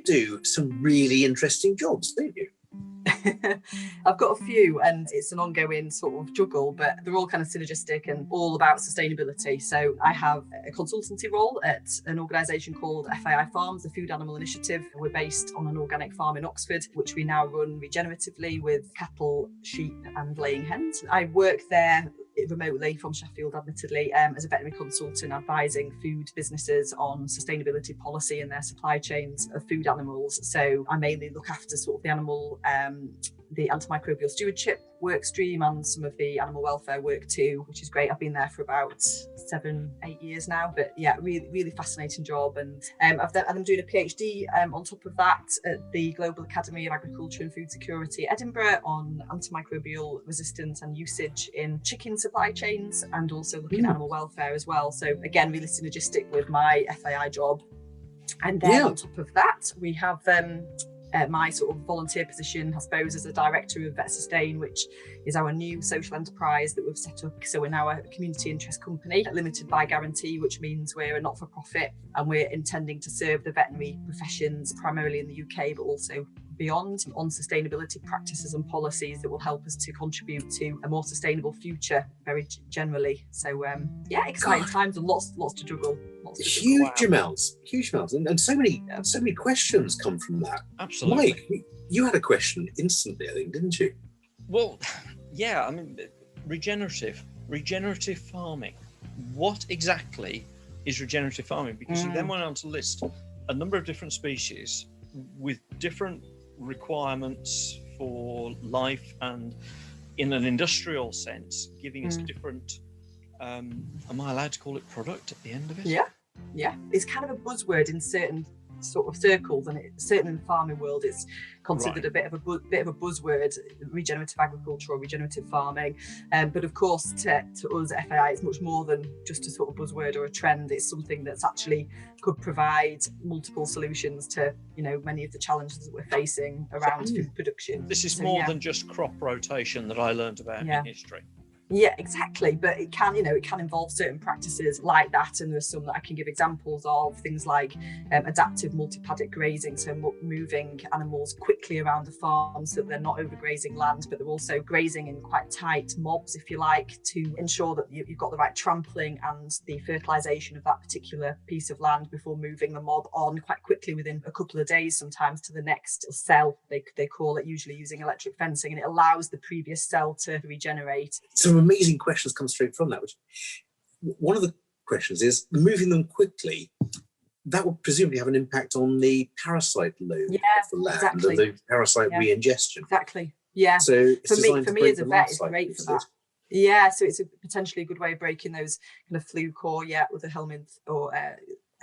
do some really interesting jobs, don't you? I've got a few, and it's an ongoing sort of juggle, but they're all kind of synergistic and all about sustainability. So I have a consultancy role at an organisation called FAI Farms, the Food Animal Initiative. We're based on an organic farm in Oxford, which we now run regeneratively with cattle, sheep and laying hens. I work there remotely from Sheffield, admittedly, as a veterinary consultant advising food businesses on sustainability policy in their supply chains of food animals. So I mainly look after sort of the animal, the antimicrobial stewardship work stream and some of the animal welfare work too, which is great. I've been there for about 7-8 years now, but yeah, really fascinating job. And I'm doing a PhD on top of that at the Global Academy of Agriculture and Food Security, Edinburgh, on antimicrobial resistance and usage in chicken supply chains, and also looking at animal welfare as well. So again, really synergistic with my FAI job. And then on top of that, we have my sort of volunteer position, I suppose, as a director of Vet Sustain, which is our new social enterprise that we've set up. So we're now a community interest company, limited by guarantee, which means we're a not-for-profit, and we're intending to serve the veterinary professions primarily in the UK, but also beyond, on sustainability practices and policies that will help us to contribute to a more sustainable future very generally. So exciting times and lots to juggle. Huge amounts, and so many questions come from that. Absolutely. Mike, you had a question instantly, I think, didn't you? Well, yeah, I mean, regenerative farming. What exactly is regenerative farming? Because you then went on to list a number of different species with different requirements for life and, in an industrial sense, giving us different, am I allowed to call it product at the end of it? Yeah. It's kind of a buzzword in certain sort of circles, and certainly in the farming world it's considered a bit of a buzzword, regenerative agriculture or regenerative farming, but of course to us at FAI it's much more than just a sort of buzzword or a trend. It's something that's actually could provide multiple solutions to many of the challenges that we're facing around food production. This is more than just crop rotation that I learned about in history. Yeah, exactly. But it can involve certain practices like that. And there's some that I can give examples of, things like adaptive multi-paddock grazing. So moving animals quickly around the farm so that they're not overgrazing land, but they're also grazing in quite tight mobs, if you like, to ensure that you've got the right trampling and the fertilisation of that particular piece of land before moving the mob on quite quickly within a couple of days, sometimes to the next cell, they call it, usually using electric fencing, and it allows the previous cell to regenerate. Some amazing questions come straight from that. Which, one of the questions is, moving them quickly, that would presumably have an impact on the parasite load of the land and the parasite re-ingestion. Exactly. Yeah. So for me as a vet, it's great for that. Yeah. So it's potentially a good way of breaking those kind of fluke or with the Helminth or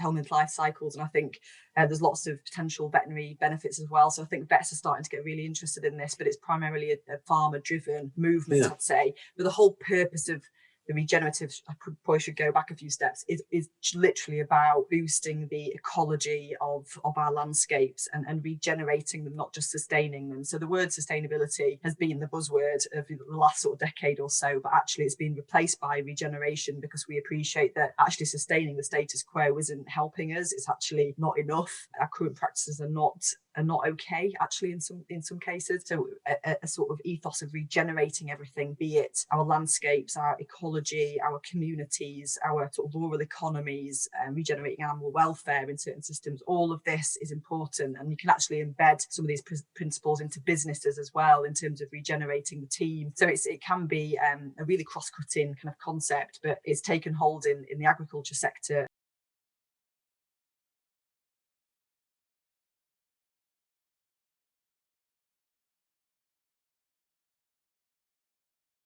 Helminth life cycles. And I think there's lots of potential veterinary benefits as well. So I think vets are starting to get really interested in this, but it's primarily a farmer-driven movement, I'd say. But the whole purpose of the regenerative, I probably should go back a few steps, is literally about boosting the ecology of our landscapes and regenerating them, not just sustaining them. So the word sustainability has been the buzzword of the last sort of decade or so, but actually it's been replaced by regeneration, because we appreciate that actually sustaining the status quo isn't helping us. It's actually not enough. Our current practices are not okay, actually, in some cases. So a sort of ethos of regenerating everything, be it our landscapes, our ecology, our communities, our sort of rural economies, regenerating animal welfare in certain systems. All of this is important, and you can actually embed some of these principles into businesses as well, in terms of regenerating the team. So it can be a really cross-cutting kind of concept, but it's taken hold in the agriculture sector